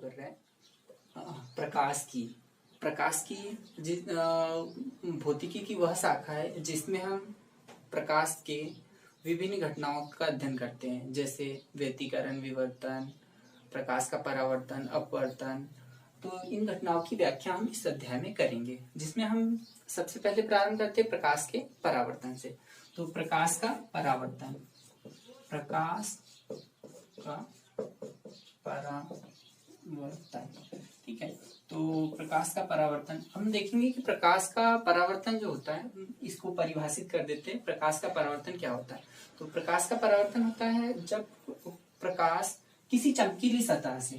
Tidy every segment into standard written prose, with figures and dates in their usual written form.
कर रहा है प्रकाश की भौतिकी की वह शाखा है जिसमें हम प्रकाश के विभिन्न घटनाओं का अध्ययन करते हैं, जैसे व्यतिकरण, विवर्तन, प्रकाश का परावर्तन, अपवर्तन। तो इन घटनाओं की व्याख्या हम इस अध्याय में करेंगे, जिसमें हम सबसे पहले प्रारंभ करते हैं प्रकाश के परावर्तन से। तो प्रकाश का परावर्तन, प्रकाश का परावर्तन, ठीक है। तो प्रकाश का परावर्तन हम देखेंगे कि प्रकाश का परावर्तन जो होता है, इसको परिभाषित कर देते हैं। प्रकाश का परावर्तन क्या होता है? तो प्रकाश का परावर्तन होता है जब प्रकाश किसी चमकीली सतह से,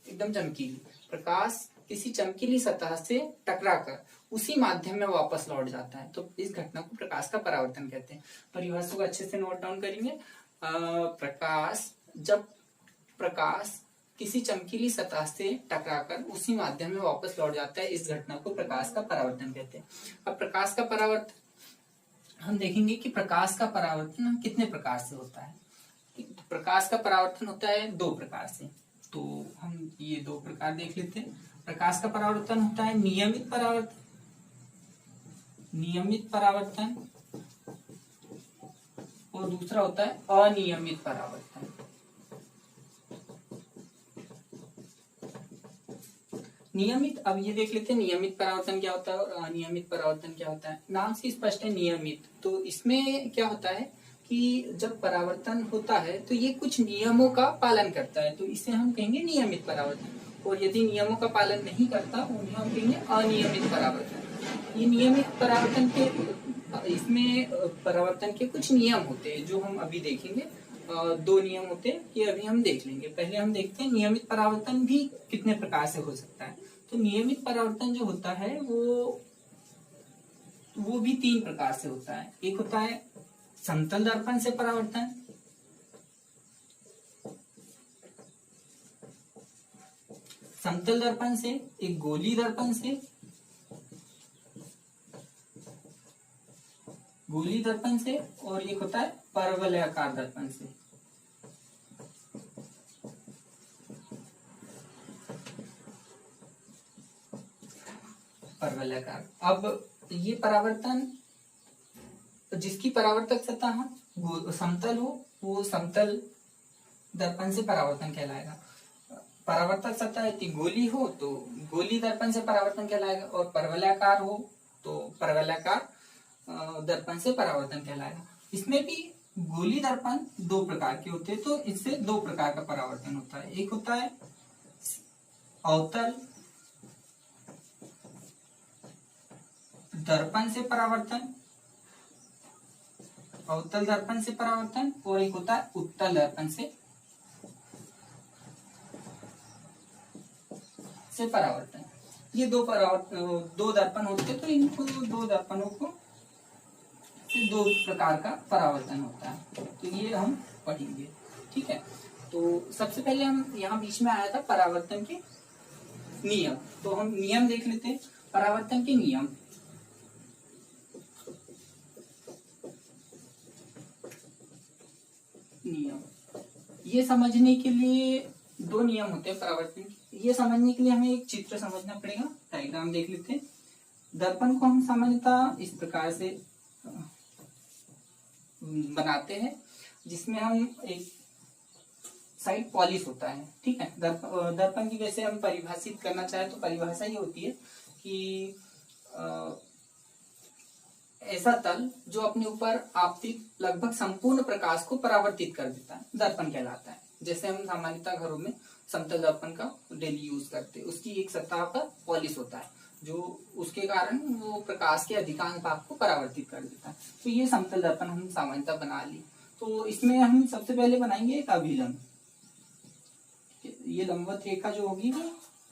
एकदम चमकीली, प्रकाश किसी चमकीली सतह से टकराकर उसी माध्यम में वापस लौट जाता है, तो इस घटना को प्रकाश का परावर्तन कहते हैं। परिभाषा को अच्छे से नोट डाउन करेंगे। जब प्रकाश किसी चमकीली सतह से टकराकर उसी माध्यम में वापस लौट जाता है, इस घटना को प्रकाश का परावर्तन कहते हैं। अब प्रकाश का परावर्तन हम देखेंगे कि प्रकाश का परावर्तन कितने प्रकार से होता है। प्रकाश का परावर्तन होता है दो प्रकार से, तो हम ये दो प्रकार देख लेते हैं। प्रकाश का परावर्तन होता है नियमित परावर्तन और दूसरा होता है अनियमित परावर्तन। नियमित, अब ये देख लेते हैं नियमित परावर्तन क्या होता है और अनियमित परावर्तन क्या होता है। नाम से स्पष्ट है नियमित, तो इसमें क्या होता है कि जब परावर्तन होता है तो ये कुछ नियमों का पालन करता है, तो इसे हम कहेंगे नियमित परावर्तन। और यदि नियमों का पालन नहीं करता उन्हें हम कहेंगे अनियमित परावर्तन। ये नियमित परावर्तन के, इसमें परावर्तन के कुछ नियम होते हैं जो हम अभी देखेंगे। दो नियम होते हैं, ये अभी हम देख लेंगे। पहले हम देखते हैं नियमित परावर्तन भी कितने प्रकार से हो सकता है। तो नियमित परावर्तन जो होता है वो भी तीन प्रकार से होता है। एक होता है समतल दर्पण से परावर्तन, समतल दर्पण से, एक गोली दर्पण से, और एक होता है परवलयाकार दर्पण से। परवलयाकार, अब ये परावर्तन, जिसकी परावर्तक सतह समतल हो वो समतल दर्पण से परावर्तन कहलाएगा। परावर्तक सतह यदि गोली हो तो गोली दर्पण से परावर्तन कहलाएगा, और परवलयाकार हो तो परवलयाकार दर्पण से परावर्तन कहलाएगा। इसमें भी गोली दर्पण दो प्रकार के होते हैं, तो इससे दो प्रकार का परावर्तन होता है। एक होता है अवतल दर्पण से परावर्तन, अवतल दर्पण से परावर्तन, और एक होता है उत्तल दर्पण से परावर्तन। ये दो दर्पण होते हैं, तो इनको दो दर्पणों को से दो प्रकार का परावर्तन होता है, तो ये हम पढ़ेंगे, ठीक है। तो सबसे पहले हम यहाँ बीच में आया था परावर्तन के नियम, तो हम नियम देख लेते हैं। परावर्तन के नियम, ये समझने के लिए दो नियम होते हैं परावर्तन के। ये समझने के लिए हमें एक चित्र समझना पड़ेगा। डायग्राम देख लेते हैं। दर्पण को हम सामान्यतः इस प्रकार से बनाते हैं, जिसमें हम एक साइड पॉलिश होता है, ठीक है। दर्पण की वैसे हम परिभाषित करना चाहे तो परिभाषा ये होती है कि ऐसा तल जो अपने ऊपर आपतित लगभग संपूर्ण प्रकाश को परावर्तित कर देता है, दर्पण कहलाता है। जैसे हम सामान्यतः घरों में समतल दर्पण का डेली यूज करते हैं, उसकी एक सतह पर पॉलिश होता है जो उसके कारण वो प्रकाश के अधिकांश भाग को परावर्तित कर देता है। तो ये समतल दर्पण हम सामान्यतः बना ली। तो इसमें हम सबसे पहले बनाएंगे एक अभिलंब, ये लंबवत रेखा जो होगी वो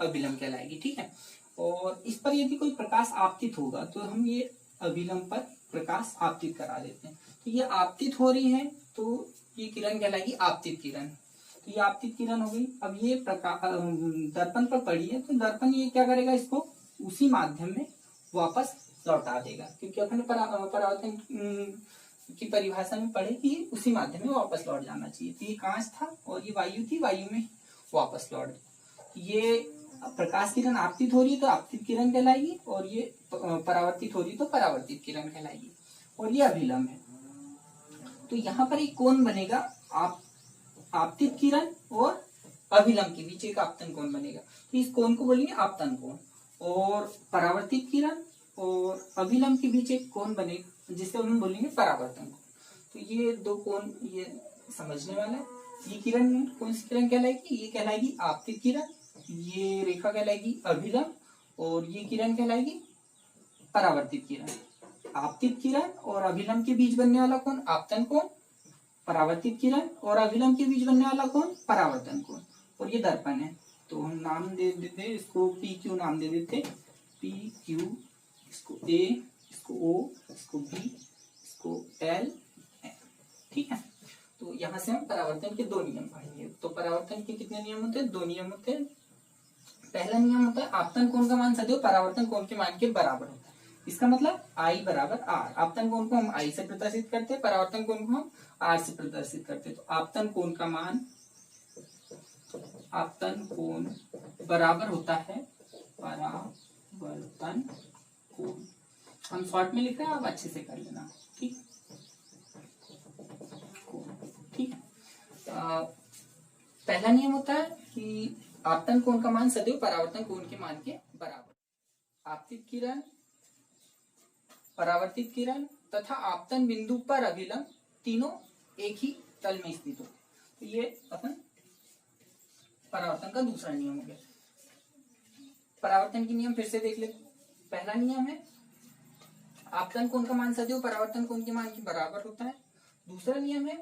अभिलंब कहलाएगी, ठीक है। और इस पर यदि कोई प्रकाश आपतित होगा तो हम ये अभिलंब पर प्रकाश आपतित करा देते हैं। तो ये आपतित हो रही है तो ये किरण कहलाएगी आपतित किरण। तो ये आपतित किरण हो गई। अब ये दर्पण पर पड़ी है, तो दर्पण ये क्या करेगा, इसको उसी माध्यम में वापस लौटा देगा, क्योंकि अपने परावर्तन की परिभाषा में पढ़े कि उसी माध्यम में वापस लौट जाना चाहिए। तो ये कांच था और ये वायु थी, वायु में वापस लौट। ये प्रकाश किरण आपतित हो रही है तो आपतित किरण कहलाएगी, और ये परावर्तित हो रही तो परावर्तित किरण कहलाएगी, और ये अभिलंब है। तो यहाँ पर एक कोण बनेगा, आपतित किरण और अभिलंब के बीच एक आपतन कोण बनेगा, तो इस कोण को बोलेंगे आपतन कोण। और परावर्तित किरण और अभिलंब के बीच एक कोण बनेगा जिसे हम बोलेंगे परावर्तन कोण। तो ये दो कोण ये समझने वाला है। ये किरण कौन सी किरण कहलाएगी? ये कहलाएगी आपतित किरण, ये रेखा कहलाएगी अभिलंब, और ये किरण कहलाएगी परावर्तित किरण। आपतित किरण और अभिलंब के बीच बनने वाला कोण आपतन कोण, परावर्तित किरण और अभिलंब के बीच बनने वाला कोण परावर्तन कोण। और ये दर्पण है, तो हम नाम दे देते, इसको पी क्यू नाम दे देते, पी क्यू, इसको ए, इसको ओ, इसको बी, इसको एल, ठीक है। तो यहाँ से हम परावर्तन के दो नियम पढ़ेंगे। तो परावर्तन के कितने नियम होते हैं? दो नियम होते हैं। पहला नियम होता है आपतन कोण का मान सदैव परावर्तन कोण के मान के बराबर होता है। इसका मतलब I बराबर R। आपतन कोण को हम I से प्रदर्शित करते हैं, परावर्तन कोण को हम R से प्रदर्शित करते हैं। तो आपतन कोण का मान, आपतन कोण बराबर होता है परावर्तन कोण। हम शॉर्ट में लिख रहे हैं, आप अच्छे से कर लेना, ठीक ठीक। पहला नियम होता है कि आपतन कोण का मान सदैव परावर्तन कोण के मान के बराबर। आपतित किरण, परावर्तित किरण तथा आपतन बिंदु पर अभिलंब तीनों एक ही तल में स्थित होते हैं। तो ये अपन परावर्तन का दूसरा नियम हो गया। परावर्तन के नियम फिर से देख लेते। पहला नियम है आपतन कोण का मान सदैव परावर्तन कोण के मान के बराबर होता है। दूसरा नियम है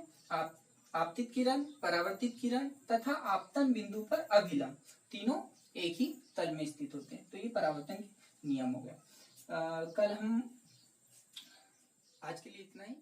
आपतित किरण, परावर्तित किरण तथा आपतन बिंदु पर अभिलंब तीनों एक ही तल में स्थित होते हैं। तो ये परावर्तन के नियम हो गया। कल हम, आज के लिए इतना ही।